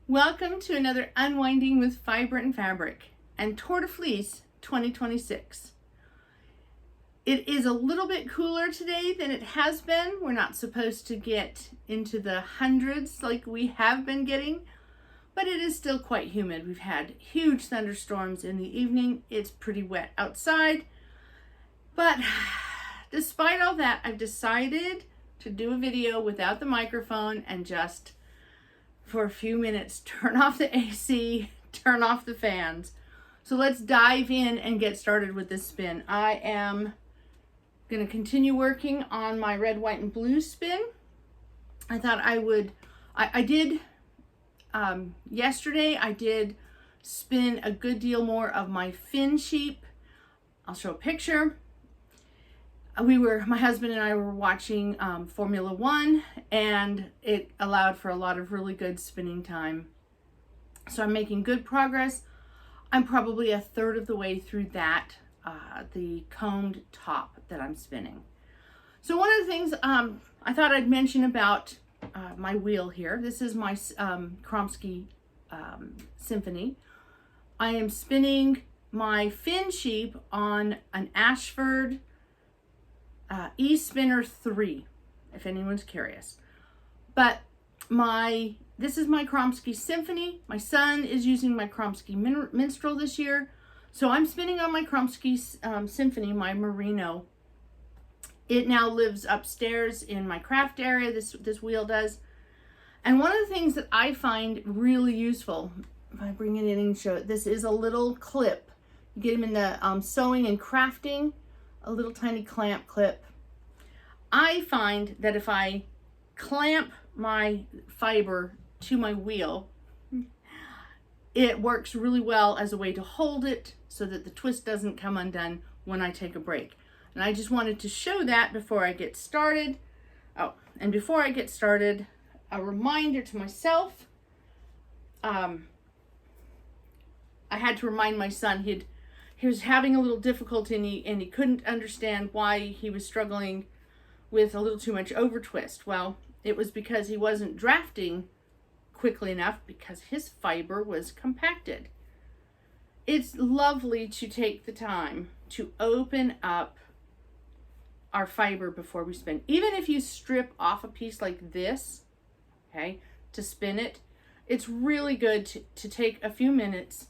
Welcome to another Unwinding with Fiber and Fabric and Tour de Fleece 2026. It is a little bit cooler today than it has been. We're not supposed to get into the hundreds like we have been getting, but it is still quite humid. We've had huge thunderstorms in the evening. It's pretty wet outside, but despite all that, I've decided to do a video without the microphone and just for a few minutes turn off the AC, turn off the fans. So let's dive in and get started with this spin. I am going to continue working on my red, white, and blue spin. I thought I would, yesterday I did spin a good deal more of my fin sheep. I'll show a picture. My husband and I were watching Formula One, and it allowed for a lot of really good spinning time. So I'm making good progress. I'm probably a third of the way through that, the combed top that I'm spinning. So one of the things I thought I'd mention about my wheel here, this is my Kromsky Symphony. I am spinning my fin sheep on an Ashford E-Spinner 3, if anyone's curious. But this is my Kromsky Symphony. My son is using my Kromsky Minstrel this year. So I'm spinning on my Kromsky Symphony, my Merino. It now lives upstairs in my craft area, this wheel does. And one of the things that I find really useful, if I bring it in and show it, this is a little clip. You get them in the sewing and crafting, a little tiny clamp clip. I find that if I clamp my fiber to my wheel, it works really well as a way to hold it so that the twist doesn't come undone when I take a break. And I just wanted to show that before I get started. Oh, and before I get started, a reminder to myself. I had to remind my son he was having a little difficulty and he couldn't understand why he was struggling with a little too much over twist. Well, it was because he wasn't drafting quickly enough because his fiber was compacted. It's lovely to take the time to open up our fiber before we spin. Even if you strip off a piece like this, okay, to spin it, it's really good to take a few minutes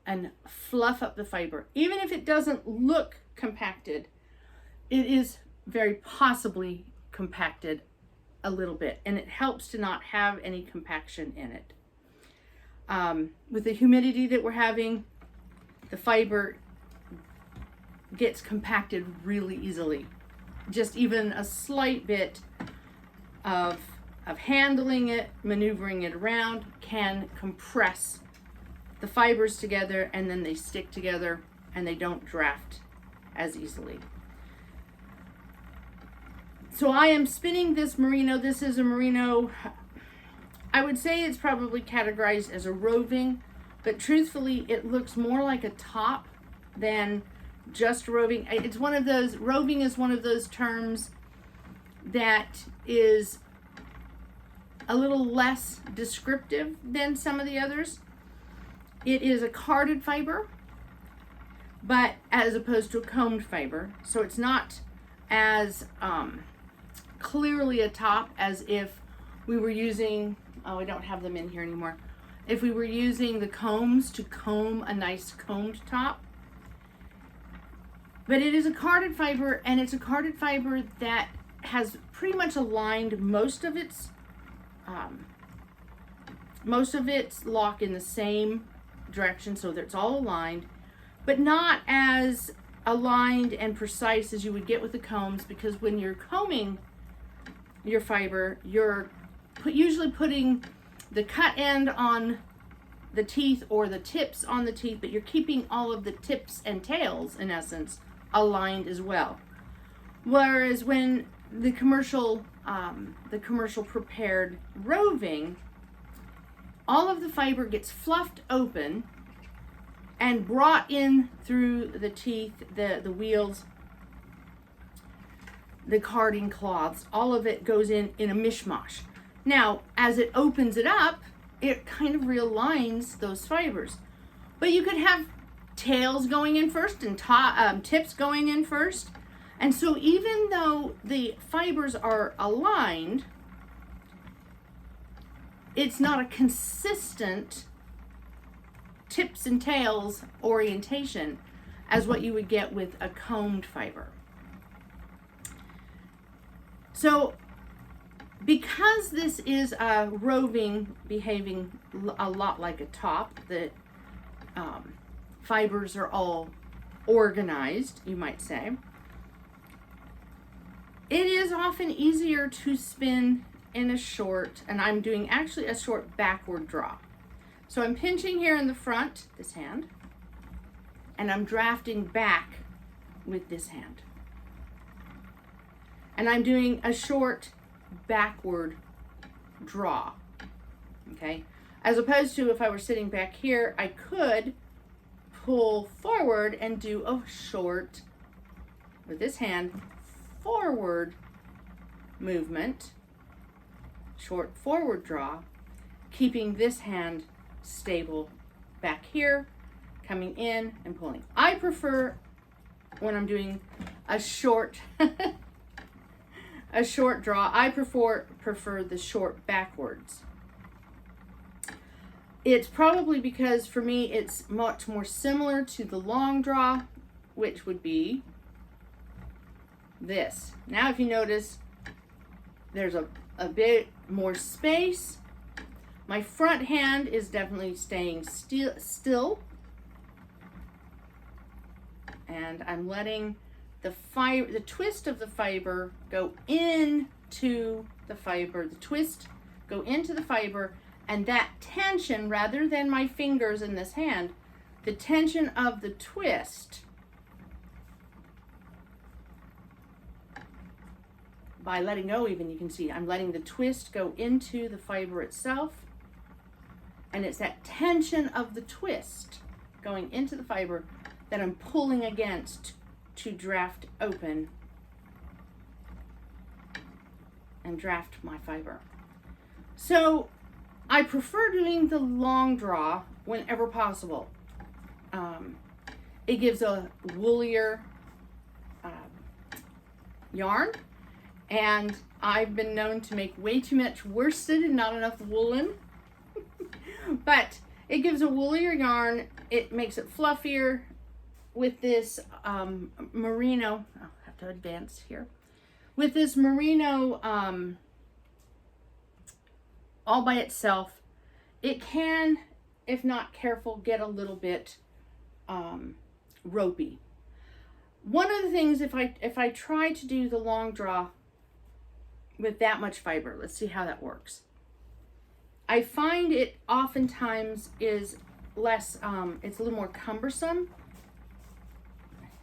and fluff up the fiber. Even if it doesn't look compacted, it is very possibly compacted a little bit, and it helps to not have any compaction in it. With the humidity that we're having, the fiber gets compacted really easily. Just even a slight bit of handling it, maneuvering it around can compress the fibers together, and then they stick together and they don't draft as easily. So I am spinning this merino. This is a merino. I would say it's probably categorized as a roving, but truthfully it looks more like a top than just roving. It's one of those, roving is one of those terms that is a little less descriptive than some of the others. It is a carded fiber, but as opposed to a combed fiber. So it's not as clearly a top as if we were using, oh, I don't have them in here anymore. If we were using the combs to comb a nice combed top. But it is a carded fiber, and it's a carded fiber that has pretty much aligned most of its lock in the same direction, so that it's all aligned, but not as aligned and precise as you would get with the combs, because when you're combing your fiber, you're usually putting the cut end on the teeth or the tips on the teeth, but you're keeping all of the tips and tails, in essence, aligned as well. Whereas when the commercial prepared roving, all of the fiber gets fluffed open and brought in through the teeth, the wheels, the carding cloths. All of it goes in a mishmash. Now, as it opens it up, it kind of realigns those fibers. But you could have tails going in first and tips going in first. And so even though the fibers are aligned, it's not a consistent tips and tails orientation as what you would get with a combed fiber. So because this is a roving, behaving a lot like a top, the fibers are all organized, you might say, it is often easier to spin in a short, and I'm doing actually a short backward draw. So I'm pinching here in the front, this hand, and I'm drafting back with this hand. And I'm doing a short backward draw, okay? As opposed to if I were sitting back here, I could pull forward and do a short, with this hand, forward movement, short forward draw, keeping this hand stable back here, coming in and pulling. I prefer, when I'm doing a short a short draw, I prefer the short backwards. It's probably because for me it's much more similar to the long draw, which would be this. Now if you notice, there's a bit more space. My front hand is definitely staying still. And I'm letting the twist of the fiber go into the fiber, the twist go into the fiber, and that tension, rather than my fingers in this hand, the tension of the twist, by letting go even, you can see I'm letting the twist go into the fiber itself, and it's that tension of the twist going into the fiber that I'm pulling against to draft open and draft my fiber. So I prefer doing the long draw whenever possible. It gives a woolier yarn, and I've been known to make way too much worsted and not enough woolen. But it gives a woolier yarn. It makes it fluffier. With this merino, I'll have to advance here. With this merino all by itself, it can, if not careful, get a little bit ropey. One of the things, if I try to do the long draw with that much fiber, let's see how that works. I find it oftentimes is less, it's a little more cumbersome.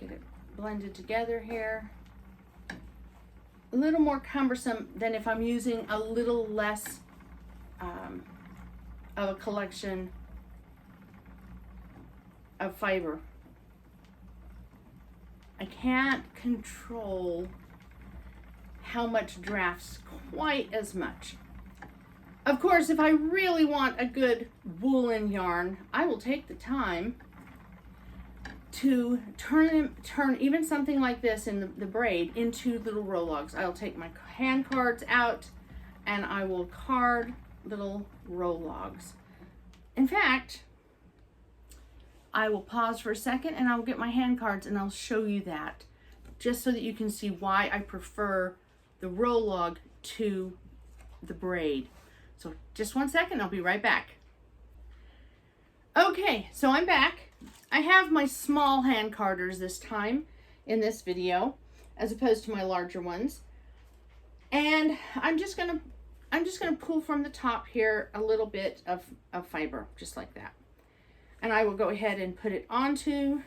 Get it blended together here. A little more cumbersome than if I'm using a little less of a collection of fiber. I can't control how much drafts quite as much. Of course, if I really want a good woolen yarn, I will take the time to turn even something like this in the braid into little row logs. I'll take my hand cards out and I will card little row logs. In fact, I will pause for a second and I'll get my hand cards and I'll show you that, just so that you can see why I prefer the row log to the braid. So just 1 second, I'll be right back. Okay, so I'm back. I have my small hand carders this time in this video, as opposed to my larger ones. And I'm just gonna pull from the top here a little bit of fiber, just like that. And I will go ahead and put it onto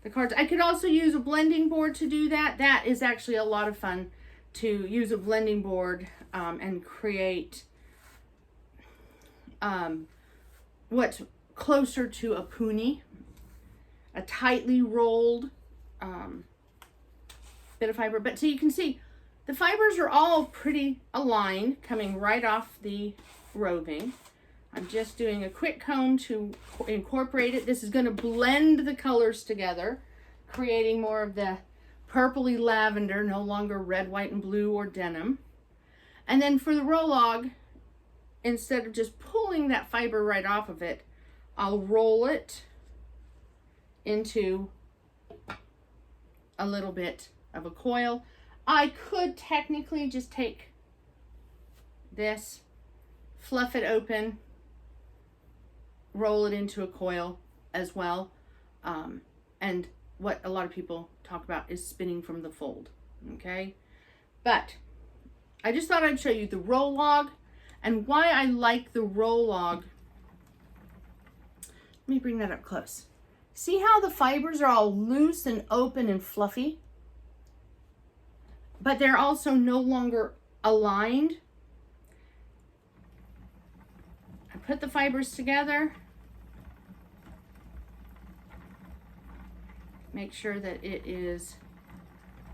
the cards. I could also use a blending board to do that. That is actually a lot of fun, to use a blending board and create what's closer to a puni, a tightly rolled bit of fiber. But so you can see the fibers are all pretty aligned, coming right off the roving. I'm just doing a quick comb to incorporate it. This is going to blend the colors together, creating more of the purpley lavender, no longer red, white, and blue or denim. And then for the roll-log, instead of just pulling that fiber right off of it, I'll roll it into a little bit of a coil. I could technically just take this, fluff it open, roll it into a coil as well. And what a lot of people talk about is spinning from the fold, okay? But I just thought I'd show you the roll-log and why I like the roll-log. Let me bring that up close. See how the fibers are all loose and open and fluffy? But they're also no longer aligned. I put the fibers together. Make sure that it is,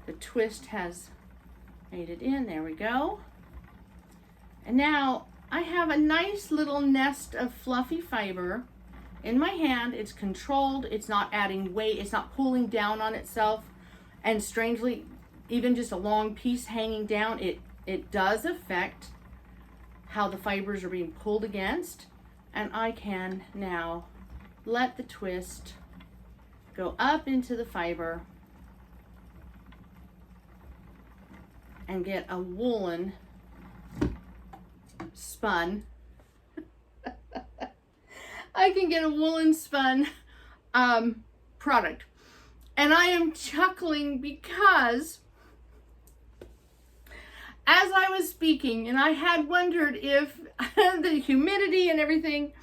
the twist has made it in. There we go. And now I have a nice little nest of fluffy fiber in my hand. It's controlled. It's not adding weight. It's not pulling down on itself. And strangely, even just a long piece hanging down, it does affect how the fibers are being pulled against. And I can now let the twist go up into the fiber and get a woolen spun. I can get a woolen spun product. And I am chuckling because as I was speaking, and I had wondered if the humidity and everything,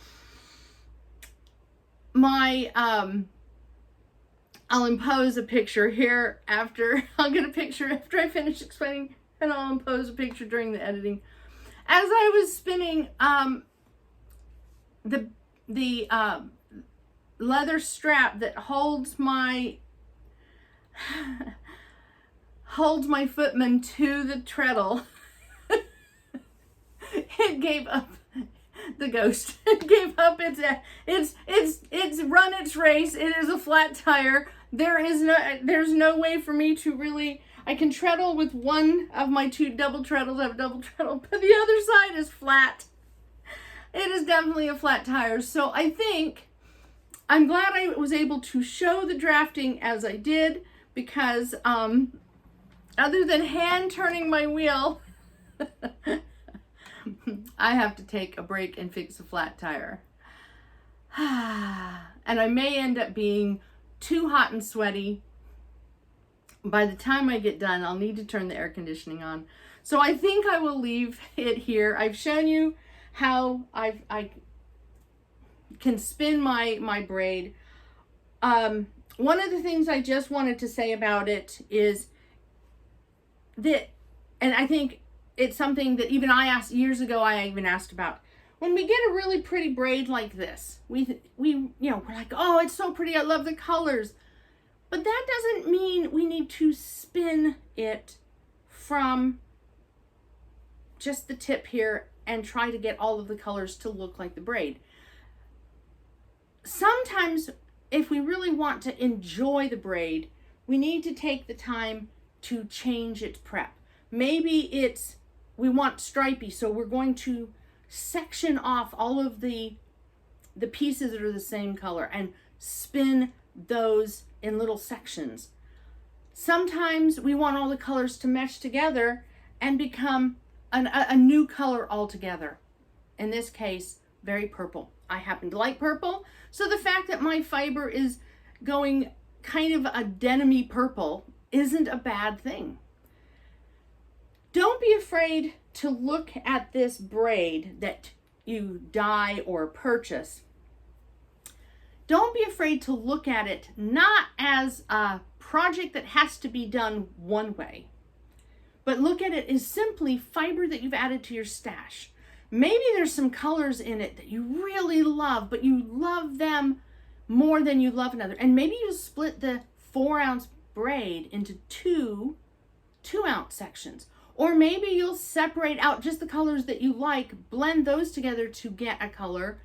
I'll impose a picture here after. I'll get a picture after I finish explaining, and I'll impose a picture during the editing. As I was spinning, the leather strap that holds my footman to the treadle, it gave up the ghost. It gave up it's run its race. It is a flat tire. There's no way for me to really, I can treadle with one of my two double treadles. I have a double treadle, but the other side is flat. It is definitely a flat tire. So I think I'm glad I was able to show the drafting as I did, because other than hand turning my wheel, I have to take a break and fix a flat tire. And I may end up being too hot and sweaty. By the time I get done, I'll need to turn the air conditioning on. So I think I will leave it here. I've shown you how I can spin my braid. One of the things I just wanted to say about it is that, and I think it's something that even I asked years ago, I even asked about. When we get a really pretty braid like this, we're like, oh, it's so pretty, I love the colors. But that doesn't mean we need to spin it from just the tip here and try to get all of the colors to look like the braid. Sometimes, if we really want to enjoy the braid, we need to take the time to change its prep. Maybe we want stripy, so we're going to section off all of the pieces that are the same color and spin those in little sections. Sometimes we want all the colors to mesh together and become a new color altogether. In this case, very purple. I happen to like purple, so the fact that my fiber is going kind of a denim-y purple isn't a bad thing. Don't be afraid to look at this braid that you dye or purchase. Don't be afraid to look at it not as a project that has to be done one way, but look at it as simply fiber that you've added to your stash. Maybe there's some colors in it that you really love, but you love them more than you love another. And maybe you split the 4-ounce braid into two 2-ounce sections. Or maybe you'll separate out just the colors that you like, blend those together to get a color,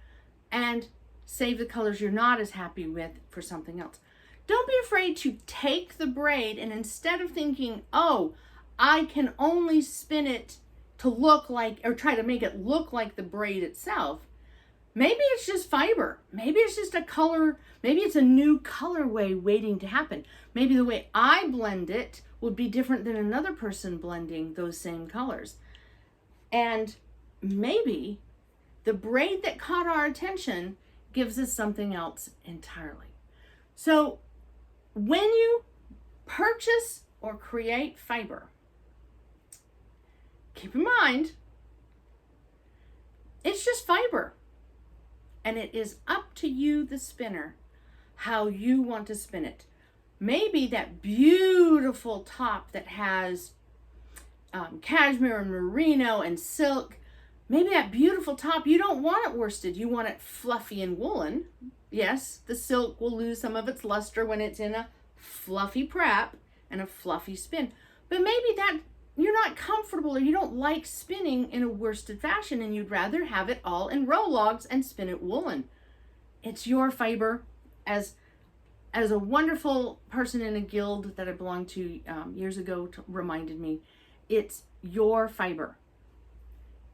and save the colors you're not as happy with for something else. Don't be afraid to take the braid, and instead of thinking, oh, I can only spin it to look like, or try to make it look like the braid itself, maybe it's just fiber. Maybe it's just a color. Maybe it's a new colorway waiting to happen. Maybe the way I blend it would be different than another person blending those same colors. And maybe the braid that caught our attention gives us something else entirely. So when you purchase or create fiber, keep in mind, it's just fiber. And it is up to you, the spinner, how you want to spin it. Maybe that beautiful top that has cashmere and merino and silk, maybe that beautiful top, you don't want it worsted. You want it fluffy and woolen. Yes, the silk will lose some of its luster when it's in a fluffy prep and a fluffy spin. But maybe that you're not comfortable, or you don't like spinning in a worsted fashion, and you'd rather have it all in row logs and spin it woolen. It's your fiber. As a wonderful person in a guild that I belonged to years ago reminded me, it's your fiber.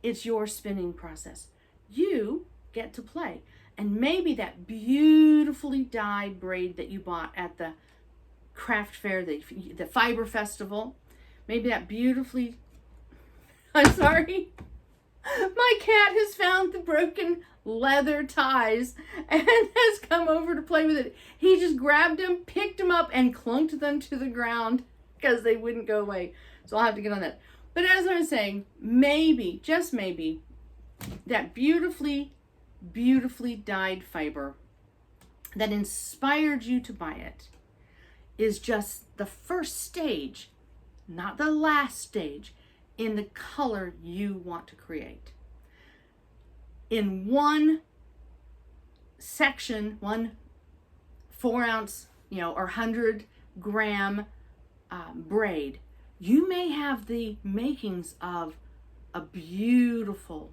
It's your spinning process. You get to play. And maybe that beautifully dyed braid that you bought at the craft fair, the fiber festival, maybe that beautifully, I'm sorry, my cat has found the broken leather ties and has come over to play with it. He just grabbed them, picked them up, and clunked them to the ground because they wouldn't go away. So I'll have to get on that. But as I was saying, maybe, just maybe, that beautifully, beautifully dyed fiber that inspired you to buy it is just the first stage, not the last stage, in the color you want to create. In one section, one 4-ounce, or 100-gram braid, you may have the makings of a beautiful,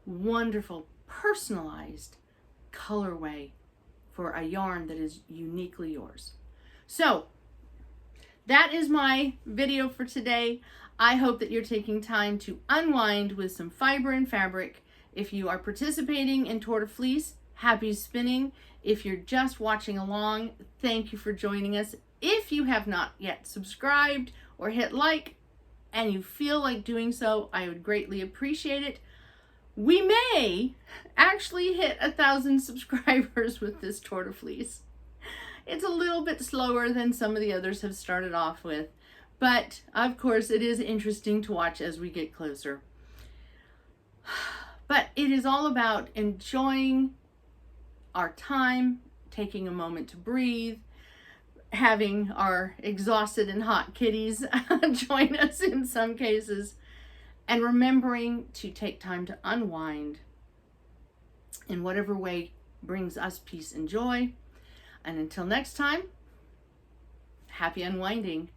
wonderful, personalized colorway for a yarn that is uniquely yours. So that is my video for today. I hope that you're taking time to unwind with some fiber and fabric. If you are participating in Tour de Fleece, happy spinning. If you're just watching along, thank you for joining us. If you have not yet subscribed or hit like, and you feel like doing so, I would greatly appreciate it. We may actually hit 1,000 subscribers with this Tour de Fleece. It's a little bit slower than some of the others have started off with, but of course it is interesting to watch as we get closer. But it is all about enjoying our time, taking a moment to breathe, having our exhausted and hot kitties join us in some cases, and remembering to take time to unwind in whatever way brings us peace and joy. And until next time, happy unwinding.